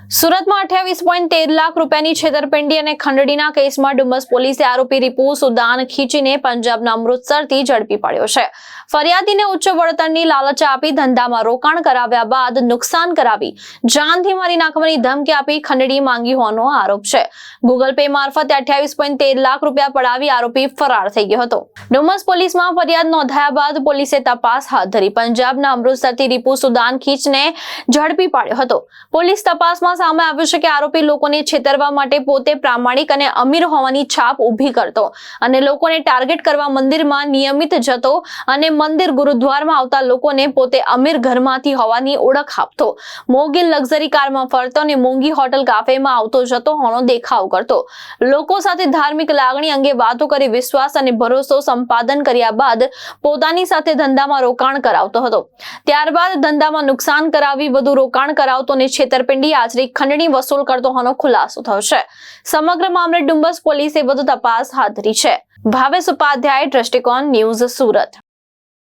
સુરતમાં 28.13 લાખ રૂપિયાની છેતરપિંડી અને ખંડણીના કેસમાં ડુમસ પોલીસે આરોપી રીપુ સુદાન ખીચીને પંજાબના અમૃતસરથી ઝડપી પાડ્યો છે। ફરિયાદીને ઉચ્ચ વળતરની લાલચ આપી ધંધામાં રોકાણ કરાવ્યા બાદ નુકસાન કરાવી જાનથી મારી નાખવાની ધમકી આપી ખંડણી માંગી હોવાનો આરોપ છે। ગૂગલ પે મારફતે 28.13 લાખ રૂપિયા પડાવી આરોપી ફરાર થઈ ગયો હતો। ડુમસ પોલીસમાં ફરિયાદ નોંધાયા બાદ પોલીસે તપાસ હાથ ધરી પંજાબના અમૃતસરથી રીપુ સુદાન ખીચને ઝડપી પાડ્યો હતો। પોલીસ તપાસમાં સામે આવ્યું છે કે આરોપી લોકોને છેતરવા માટે પોતે પ્રામાણિક અને અમીર હોવાની છાપ ઊભી કરતો અને લોકોને ટાર્ગેટ કરવા મંદિરમાં નિયમિત જતો અને મંદિર ગુરુદ્વારમાં આવતા લોકોને પોતે અમીર ઘરમાંથી હોવાની ઓળખ આપતો। મોંઘી લક્ઝરી કારમાં ફરતો અને મોંઘી હોટલ કાફેમાં આવતો જતો હોવાનો દેખાવ કરતો। લોકો સાથે ધાર્મિક લાગણી અંગે વાતો કરી વિશ્વાસ અને ભરોસો સંપાદન કર્યા બાદ પોતાની સાથે ધંધામાં રોકાણ કરાવતો હતો। ત્યારબાદ ધંધામાં નુકસાન કરાવી વધુ રોકાણ કરાવતો અને છેતરપિંડી આચરી ખંડણી વસૂલ કરતો હોવાનો ખુલાસો થયો છે। સમગ્ર મામલે ડુમસ પોલીસે વધુ તપાસ હાથ ધરી છે। ભાવેશ ઉપાધ્યાય, દ્રષ્ટિકોણ ન્યૂઝ, સુરત।